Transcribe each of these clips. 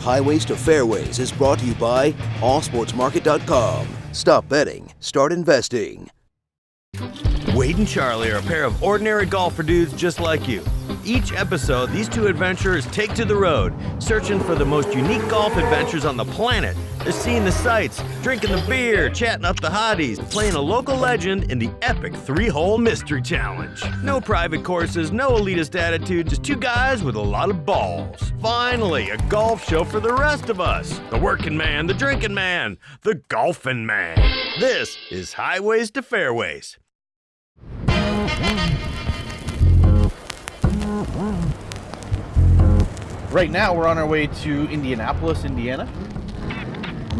Highways to Fairways is brought to you by allsportsmarket.com. Stop betting, start investing. Wade and Charlie are a pair of ordinary golfer dudes just like you. Each episode, these two adventurers take to the road, searching for the most unique golf adventures on the planet. They're seeing the sights, drinking the beer, chatting up the hotties, playing a local legend in the epic 3-hole mystery challenge. No private courses, no elitist attitude, just two guys with a lot of balls. Finally, a golf show for the rest of us. The working man, the drinking man, the golfing man. This is Highways to Fairways. Right now, we're on our way to Indianapolis, Indiana.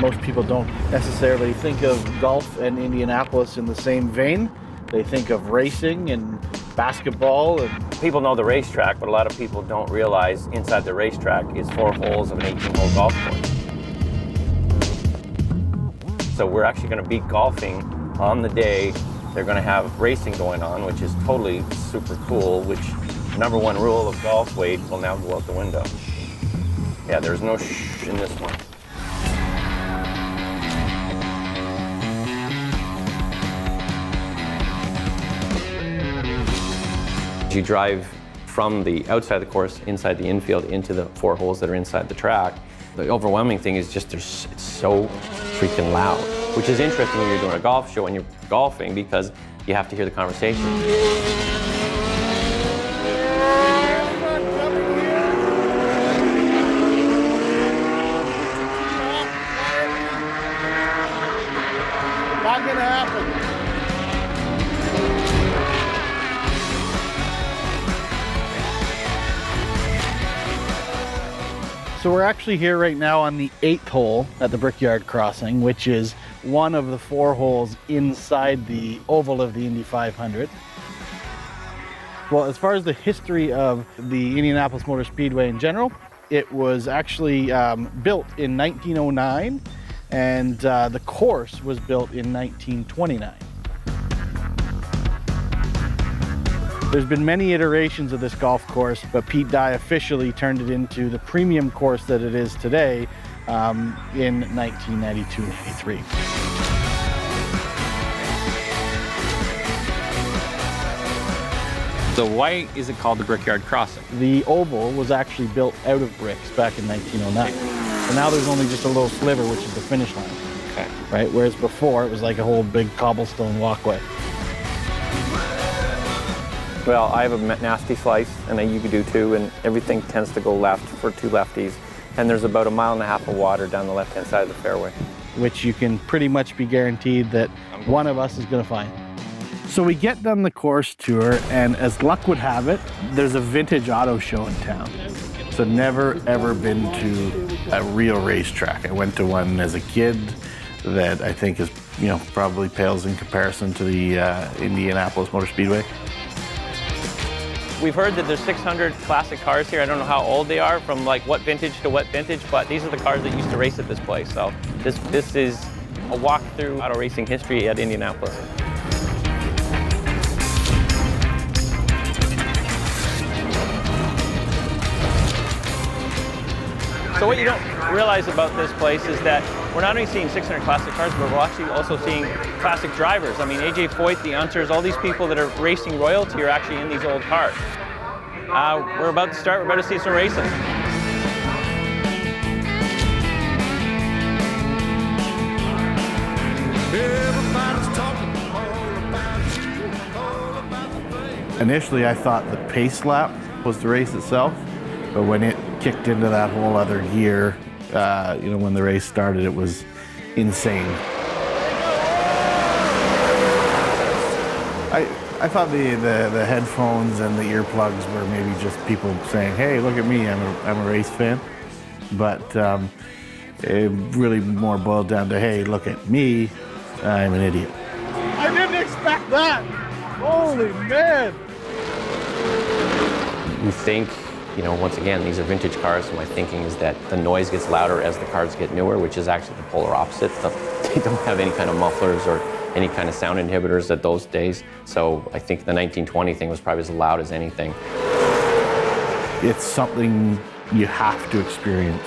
Most people don't necessarily think of golf and Indianapolis in the same vein. They think of racing and basketball. People know the racetrack, but a lot of people don't realize inside the racetrack is 4 holes of an 18-hole golf course. So we're actually going to be golfing on the day they're going to have racing going on, which is totally super cool, which number 1 rule of golf, Wade, will now go out the window. Yeah, there's no shh in this one. You drive from the outside of the course, inside the infield, into the 4 holes that are inside the track. The overwhelming thing is just it's so freaking loud, which is interesting when you're doing a golf show and you're golfing because you have to hear the conversation. Not gonna happen. So we're actually here right now on the 8th hole at the Brickyard Crossing, which is one of the 4 holes inside the oval of the Indy 500. Well, as far as the history of the Indianapolis Motor Speedway in general, it was actually built in 1909, and the course was built in 1929. There's been many iterations of this golf course, but Pete Dye officially turned it into the premium course that it is today in 1992-93. So why is it called the Brickyard Crossing? The oval was actually built out of bricks back in 1909. So now there's only just a little sliver, which is the finish line. Okay. Right? Whereas before, it was like a whole big cobblestone walkway. Well, I have a nasty slice, and you do too, and everything tends to go left for 2 lefties. And there's about 1.5 miles of water down the left-hand side of the fairway. Which you can pretty much be guaranteed that one of us is going to find. So we get done the course tour, and as luck would have it, there's a vintage auto show in town. So never ever been to a real racetrack. I went to one as a kid that I think is, probably pales in comparison to the Indianapolis Motor Speedway. We've heard that there's 600 classic cars here. I don't know how old they are, from like what vintage to what vintage, but these are the cars that used to race at this place. So this is a walk through auto racing history at Indianapolis. So what you don't realize about this place is that we're not only seeing 600 classic cars, but we're actually also seeing classic drivers. I mean, AJ Foyt, the Unters, all these people that are racing royalty are actually in these old cars. We're about to start. We're about to see some racing. Initially, I thought the pace lap was the race itself, but when it kicked into that whole other gear, when the race started, it was insane. I thought the headphones and the earplugs were maybe just people saying, "Hey, look at me, I'm a race fan," but it really more boiled down to, "Hey, look at me, I'm an idiot." I didn't expect that. Holy man! You think, once again, these are vintage cars, so my thinking is that the noise gets louder as the cars get newer, which is actually the polar opposite. They don't have any kind of mufflers or any kind of sound inhibitors at those days. So I think the 1920 thing was probably as loud as anything. It's something you have to experience.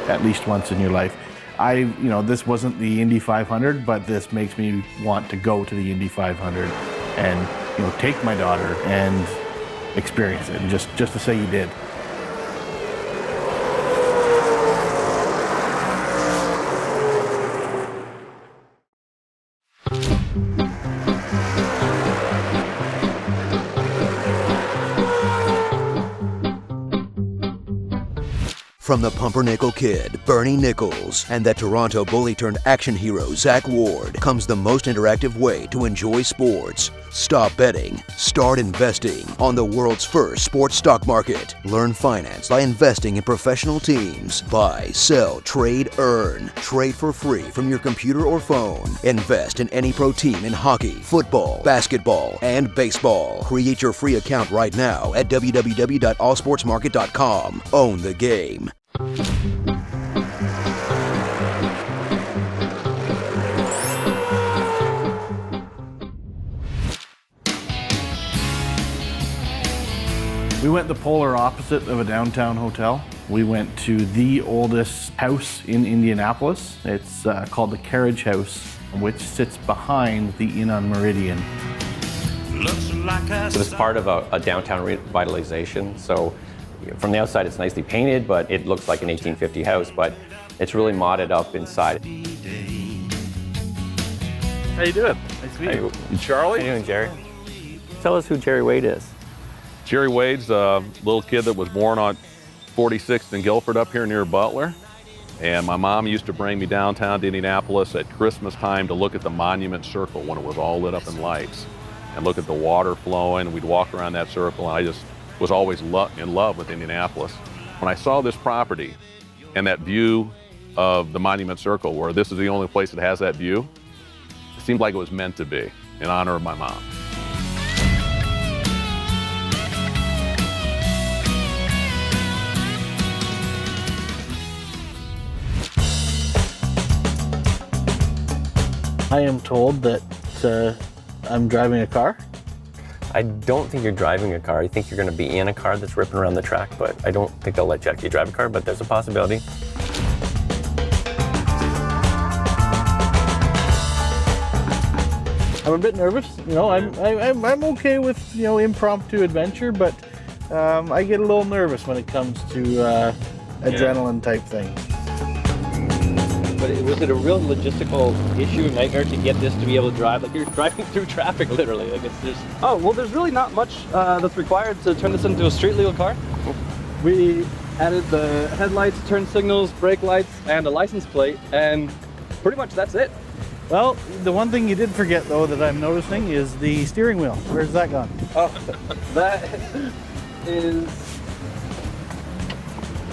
at least once in your life. This wasn't the Indy 500, but this makes me want to go to the Indy 500 and, take my daughter and experience it, and just to say you did. From the Pumpernickel Kid, Bernie Nichols, and the Toronto bully-turned-action hero, Zach Ward, comes the most interactive way to enjoy sports. Stop betting, start investing on the world's first sports stock market. Learn finance by investing in professional teams. Buy, sell, trade, earn. Trade for free from your computer or phone. Invest in any pro team in hockey, football, basketball, and baseball. Create your free account right now at www.allsportsmarket.com. Own the game. We went the polar opposite of a downtown hotel. We went to the oldest house in Indianapolis. It's called the Carriage House, which sits behind the Inn on Meridian. It was part of a downtown revitalization. So from the outside, it's nicely painted, but it looks like an 1850 house, but it's really modded up inside. How you doing? Nice to meet you. Charlie? How you doing, Jerry? Tell us who Jerry Wade is. Jerry Wade's a little kid that was born on 46th and Guilford up here near Butler. And my mom used to bring me downtown to Indianapolis at Christmas time to look at the Monument Circle when it was all lit up in lights and look at the water flowing. We'd walk around that circle, and I just was always in love with Indianapolis. When I saw this property and that view of the Monument Circle, where this is the only place that has that view, it seemed like it was meant to be in honor of my mom. I am told that I'm driving a car. I don't think you're driving a car. I think you're going to be in a car that's ripping around the track, but I don't think they'll let Jackie drive a car, but there's a possibility. I'm a bit nervous. I'm okay with impromptu adventure, but I get a little nervous when it comes to adrenaline type things. But was it a real logistical issue, nightmare to get this to be able to drive? Like, you're driving through traffic, literally. Like, it's just... Oh, well, there's really not much that's required to turn this into a street legal car. We added the headlights, turn signals, brake lights, and a license plate, and pretty much that's it. Well, the one thing you did forget, though, that I'm noticing is the steering wheel. Where's that gone? Oh, that is...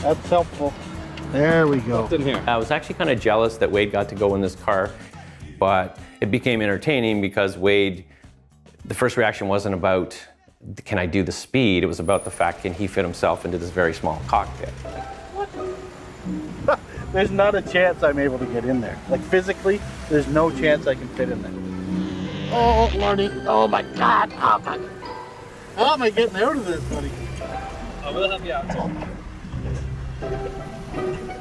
That's helpful. There we go. What's in here? I was actually kind of jealous that Wade got to go in this car, but it became entertaining because Wade, the first reaction wasn't about, can I do the speed? It was about the fact, can he fit himself into this very small cockpit? There's not a chance I'm able to get in there. Like, physically, there's no chance I can fit in there. Oh, Lordy. Oh, my God. Oh, my. How am I getting out of this, buddy? We'll help you out.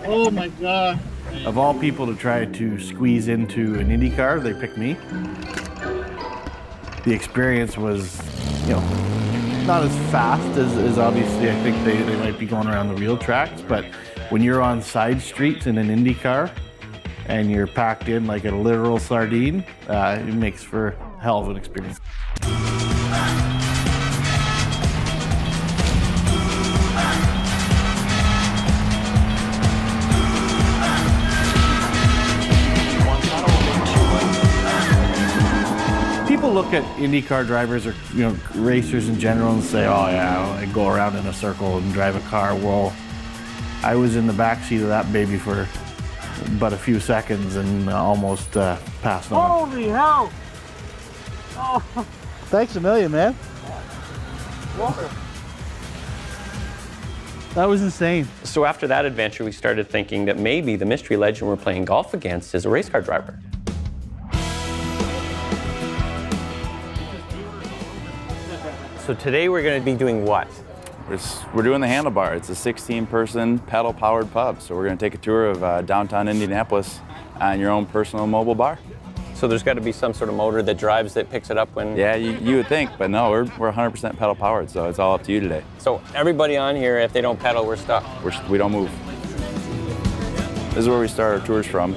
Oh my God. Of all people to try to squeeze into an Indy car, they picked me. The experience was, not as fast as obviously I think they might be going around the real tracks, but when you're on side streets in an Indy car and you're packed in like a literal sardine, it makes for a hell of an experience. People look at IndyCar drivers or racers in general and say, "Oh yeah, I go around in a circle and drive a car." Well, I was in the backseat of that baby for but a few seconds and almost passed on. Holy hell! Oh, thanks a million, man. Water. That was insane. So after that adventure, we started thinking that maybe the mystery legend we're playing golf against is a race car driver. So today we're going to be doing what? We're doing the Handlebar. It's a 16-person pedal-powered pub. So we're going to take a tour of downtown Indianapolis on your own personal mobile bar. So there's got to be some sort of motor that drives that picks it up when... Yeah, you would think, but no, we're 100% pedal-powered, so it's all up to you today. So everybody on here, if they don't pedal, we're stuck. We don't move. This is where we start our tours from.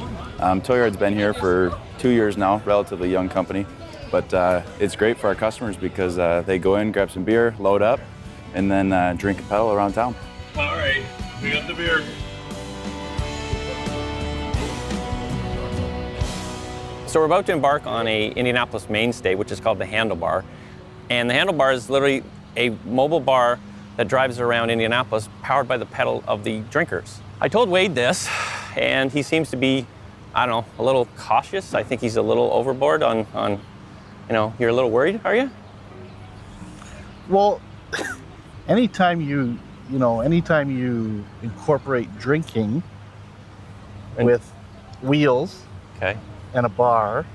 Towyard's been here for 2 years now, relatively young company, but it's great for our customers because they go in, grab some beer, load up, and then drink and pedal around town. All right, we got the beer. So we're about to embark on a Indianapolis mainstay, which is called the Handlebar. And the Handlebar is literally a mobile bar that drives around Indianapolis, powered by the pedal of the drinkers. I told Wade this, and he seems to be, I don't know, a little cautious. I think he's a little overboard on you're a little worried, are you? Well, anytime you incorporate drinking with wheels Okay, and a bar,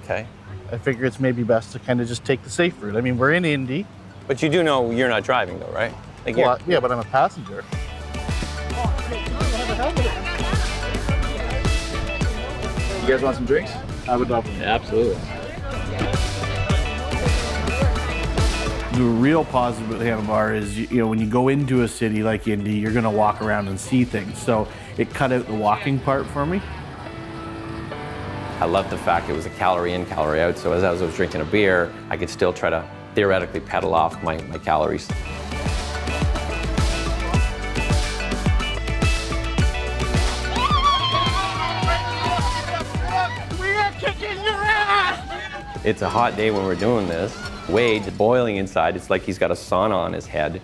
okay. I figure it's maybe best to kind of just take the safe route. I mean, we're in Indy. But you do know you're not driving though, right? Like Well, yeah, but I'm a passenger. You guys want some drinks? I would love it. Absolutely. The real positive with the Handlebar is, when you go into a city like Indy, you're going to walk around and see things. So it cut out the walking part for me. I love the fact it was a calorie in, calorie out. So as I was drinking a beer, I could still try to theoretically pedal off my calories. It's a hot day when we're doing this. Wade's boiling inside. It's like he's got a sauna on his head.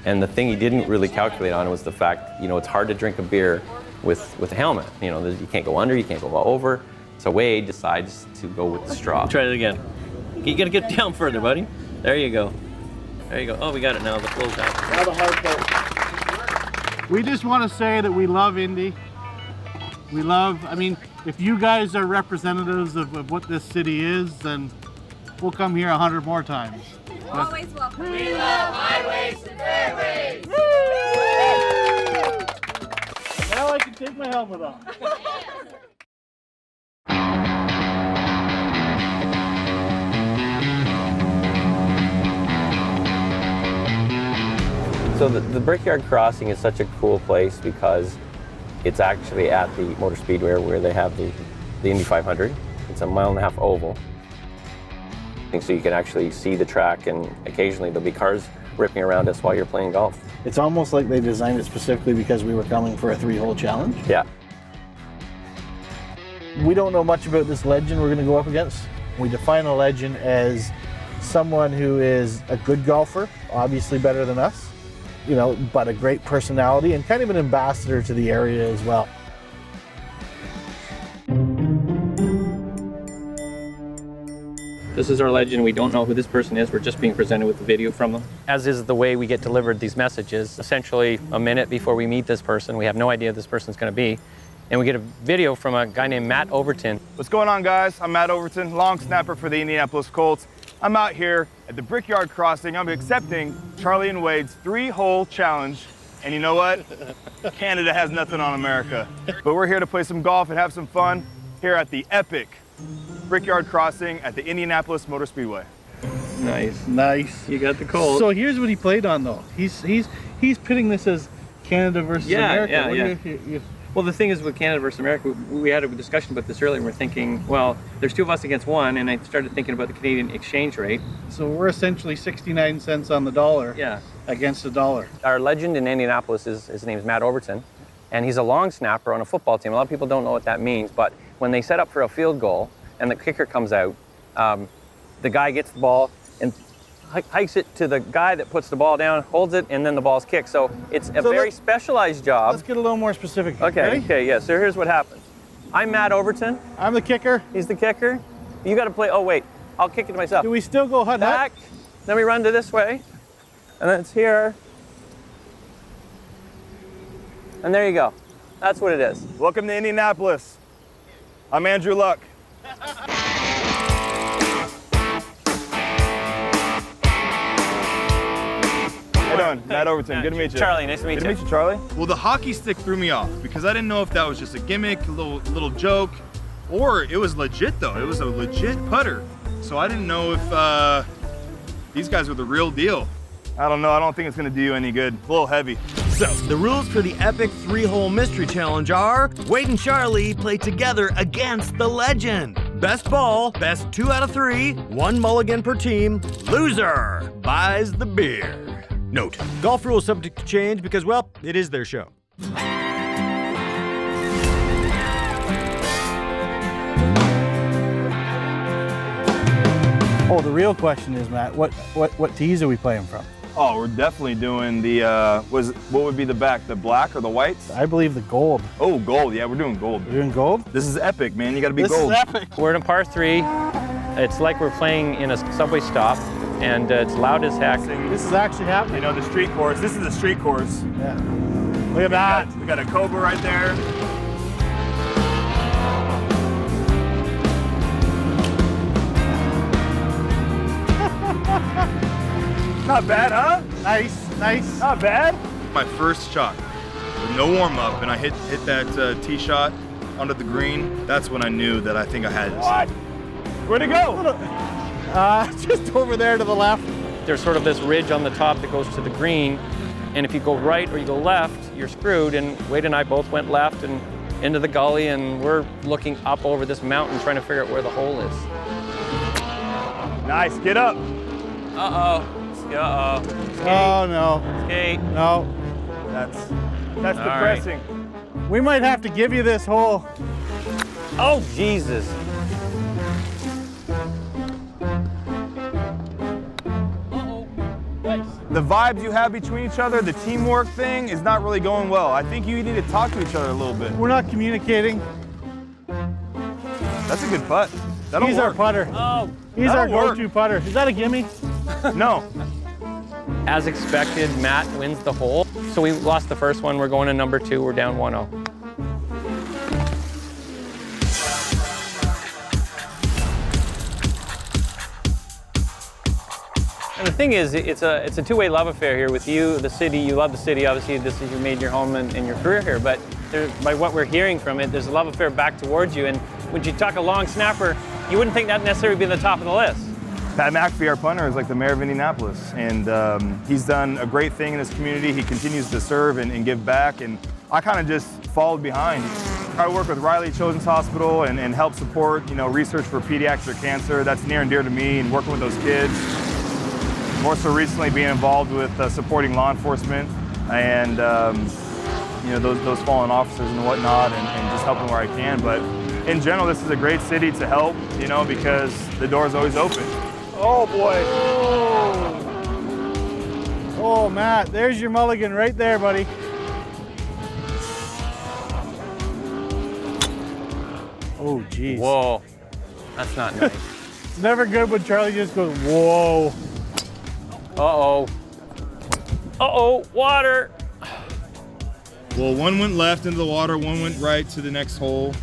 And the thing he didn't really calculate on was the fact, it's hard to drink a beer with a helmet. You can't go under, you can't go over. So Wade decides to go with the straw. Try it again. You gotta get down further, buddy. There you go. There you go. Oh, we got it now. The flow's down. Now the hard part. We just want to say that we love Indy. If you guys are representatives of what this city is, then we'll come here 100 more times. Always welcome. We love highways and fairways. Now I can take my helmet off. So the Brickyard Crossing is such a cool place because it's actually at the Motor Speedway where they have the Indy 500. It's a 1.5 mile oval. And so you can actually see the track, and occasionally there'll be cars ripping around us while you're playing golf. It's almost like they designed it specifically because we were coming for a 3-hole challenge. Yeah. We don't know much about this legend we're going to go up against. We define a legend as someone who is a good golfer, obviously better than us, but a great personality and kind of an ambassador to the area as well. This is our legend. We don't know who this person is. We're just being presented with the video from them. As is the way we get delivered these messages. Essentially, a minute before we meet this person, we have no idea who this person's going to be. And we get a video from a guy named Matt Overton. What's going on, guys? I'm Matt Overton, long snapper for the Indianapolis Colts. I'm out here at the Brickyard Crossing. I'm accepting Charlie and Wade's 3-hole challenge. And you know what? Canada has nothing on America. But we're here to play some golf and have some fun here at the epic Brickyard Crossing at the Indianapolis Motor Speedway. Nice. You got the Colt. So here's what he played on, though. He's pitting this as Canada versus America. Yeah. Well, the thing is with Canada versus America, we had a discussion about this earlier, and we're thinking, well, there's 2 of us against 1, and I started thinking about the Canadian exchange rate. So we're essentially 69 cents on the dollar against a dollar. Our legend in Indianapolis his name's Matt Overton, and he's a long snapper on a football team. A lot of people don't know what that means, but when they set up for a field goal and the kicker comes out, the guy gets the ball and hikes it to the guy that puts the ball down, holds it, and then the ball's kicked. So it's a very specialized job. Let's get a little more specific. Okay, yeah. So here's what happens. I'm Matt Overton. I'm the kicker. He's the kicker. You got to play. Oh wait, I'll kick it myself. Do we still go hut back? Then we run to this way, and then it's here, and there you go. That's what it is. Welcome to Indianapolis. I'm Andrew Luck. How you doing? Matt Overton. Good to meet you. Charlie, nice to meet you. Good to meet you, Charlie. Well, the hockey stick threw me off because I didn't know if that was just a gimmick, a little joke, or it was legit though. It was a legit putter. So I didn't know if these guys were the real deal. I don't know. I don't think it's going to do you any good. A little heavy. So, the rules for the epic 3-hole mystery challenge are Wade and Charlie play together against the legend. Best ball, best 2 out of 3, 1 mulligan per team. Loser buys the beer. Note, golf rules subject to change because, well, it is their show. Oh, the real question is, Matt, what tees are we playing from? Oh, we're definitely doing the, what would be the back, the black or the whites? I believe the gold. Oh, gold. Yeah, we're doing gold. We're doing gold? This is epic, man. You got to be This gold. is epic. We're in a par 3. It's like we're playing in a subway stop, and it's loud as heck. This is actually happening. You know, the street course. This is the street course. Yeah. Look at that. We got a Cobra right there. Not bad, huh? Nice. Not bad. My first shot, with no warm up, and I hit that tee shot onto the green. That's when I knew that I think I had it. What? Where'd it go? Just over there to the left. There's sort of this ridge on the top that goes to the green, and if you go right or you go left, you're screwed. And Wade and I both went left and into the gully, and we're looking up over this mountain trying to figure out where the hole is. Nice, get up. Uh-oh. Oh no. Skate. No. That's depressing. Right. We might have to give you this hole. Oh, Jesus. The vibes you have between each other, the teamwork thing is not really going well. I think you need to talk to each other a little bit. We're not communicating. That's a good putt. That'll He's work. our putter. Oh. He's our That'll go-to putter. Is that a gimme? No. As expected, Matt wins the hole. So we lost the first one. We're going to number 2. We're down 1-0. And the thing is, it's a two-way love affair here with you, the city. You love the city. Obviously, this is you made your home and your career here. But by what we're hearing from it, there's a love affair back towards you. And when you talk a long snapper, you wouldn't think that necessarily be the top of the list. Pat McAfee, our punter, is like the mayor of Indianapolis, and he's done a great thing in his community. He continues to serve and give back, and I kind of just followed behind. I work with Riley Children's Hospital and help support, research for pediatric cancer. That's near and dear to me, and working with those kids. More so recently being involved with supporting law enforcement and those fallen officers and whatnot, and just helping where I can. But in general, this is a great city to help, because the door is always open. Oh boy. Oh, Matt, there's your mulligan right there, buddy. Oh, geez. Whoa, that's not nice. It's never good when Charlie just goes, whoa. Uh-oh. Uh-oh, water. Well, one went left into the water, one went right to the next hole.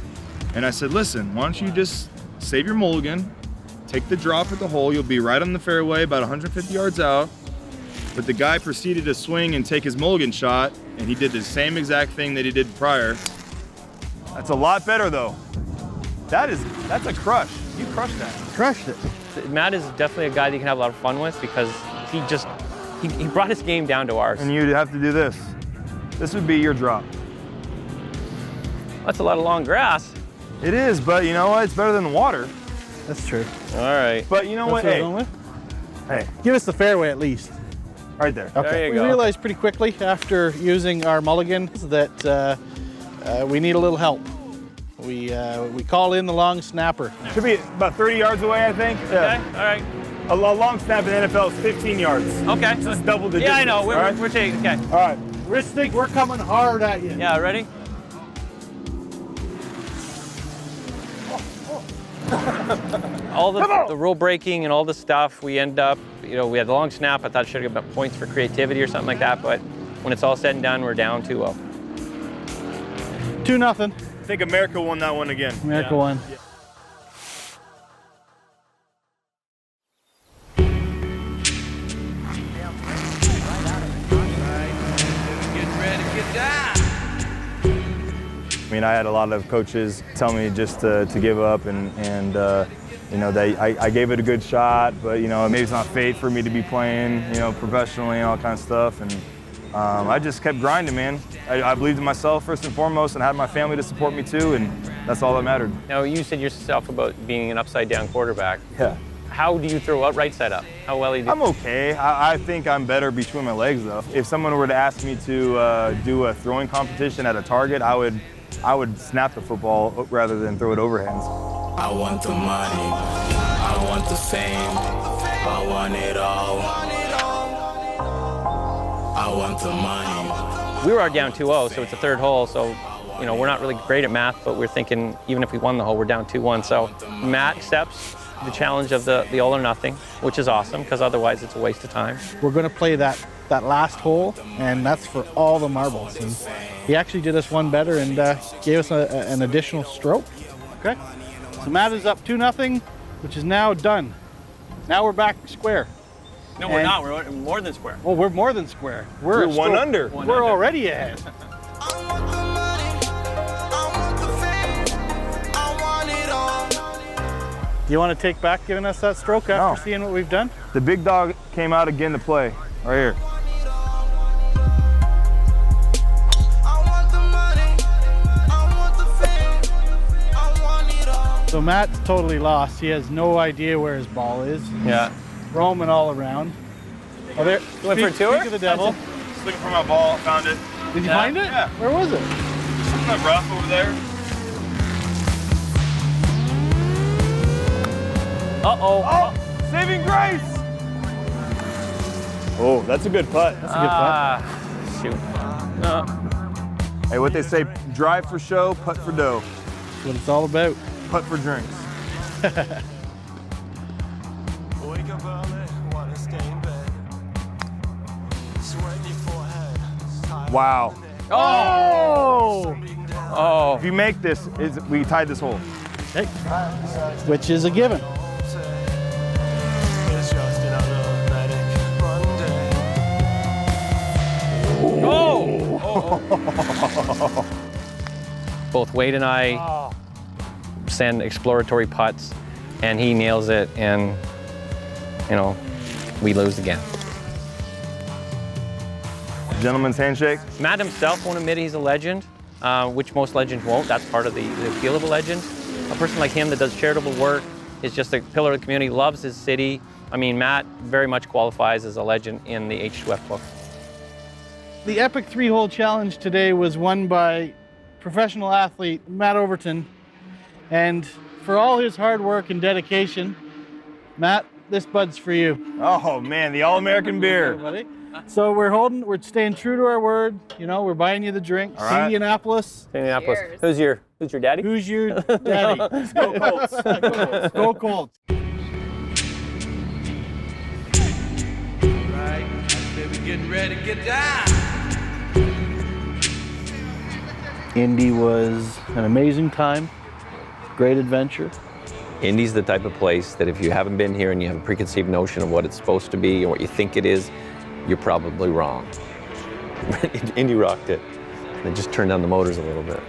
And I said, listen, why don't you just save your mulligan, take the drop at the hole, you'll be right on the fairway, about 150 yards out. But the guy proceeded to swing and take his mulligan shot, and he did the same exact thing that he did prior. That's a lot better though. That's a crush. You crushed that. Crushed it. Matt is definitely a guy that you can have a lot of fun with because he brought his game down to ours. And you'd have to do this. This would be your drop. That's a lot of long grass. It is, but you know what? It's better than the water. That's true. All right. But you know what? Hey, give us the fairway at least. Right there. Okay. There you We go. realized pretty quickly after using our mulligans that we need a little help. We call in the long snapper. Should be about 30 yards away, I think. Okay, all right. A long snap in the NFL is 15 yards. Okay. So it's double the Yeah, I distance. know. We're taking, okay. All right. Rich think we're coming hard at you. Yeah, ready? All the rule breaking and all the stuff, we end up, we had the long snap. I thought I should have got points for creativity or something like that, but when it's all said and done, we're down 2-0. 2-0. I think America won that one again. America won. Yeah. mean, I had a lot of coaches tell me just to give up and you know, I gave it a good shot, but, you know, maybe it's not fate for me to be playing, you know, professionally and all kinds of stuff. And I just kept grinding, man. I believed in myself first and foremost, and had my family to support me too, and that's all that mattered. Now, you said yourself about being an upside-down quarterback. Yeah. How do you throw out right side up? How well do you do? I'm okay. I think I'm better between my legs, though. If someone were to ask me to do a throwing competition at a target, I would snap the football rather than throw it overhands. I want the money, I want the fame, I want it all. I want the money. We were down 2-0, so it's a third hole, so you know, we're not really great at math, but we're thinking even if we won the hole, we're down 2-1. So Matt accepts the challenge of the all or nothing, which is awesome, because otherwise it's a waste of time. We're going to play that last hole, and that's for all the marbles. And he actually did us one better and gave us an additional stroke. Okay, so Matt is up 2-0, which is now done. Now we're back square. No, we're not. We're more than square. Well, we're more than square. We're one under. We're already ahead. Do you want to take back giving us that stroke after seeing what we've done? The big dog came out again to play, right here. So Matt's totally lost. He has no idea where his ball is. Yeah. Roaming all around. Oh, there. You went for a tour? Speak of the devil. Just looking for my ball, found it. Did you find it? Yeah. Where was it? Isn't that rough over there? Uh-oh. Oh, saving grace! Oh, that's a good putt. That's a good putt. Shoot. Hey, what they say, drive for show, putt for dough. That's what it's all about. Putt for drinks. Wow. Oh! Oh. If you make this, we tied this hole. Okay. Which is a given. Both Wade and I send exploratory putts, and he nails it, and you know, we lose again. Gentleman's handshake. Matt himself won't admit he's a legend, which most legends won't. That's part of the appeal of a legend. A person like him that does charitable work is just a pillar of the community, loves his city. I mean, Matt very much qualifies as a legend in the H2F book. The Epic 3-hole challenge today was won by professional athlete Matt Overton. And for all his hard work and dedication, Matt, this bud's for you. Oh man, the All-American beer. Buddy. So we're staying true to our word. You know, we're buying you the drink. All right. Indianapolis. Indianapolis. Who's your daddy? Who's your daddy? Go Colts. Go Colts. Right, we're getting ready to get down. Indy was an amazing time, great adventure. Indy's the type of place that if you haven't been here and you have a preconceived notion of what it's supposed to be and what you think it is, you're probably wrong. Indy rocked it. They just turned down the motors a little bit.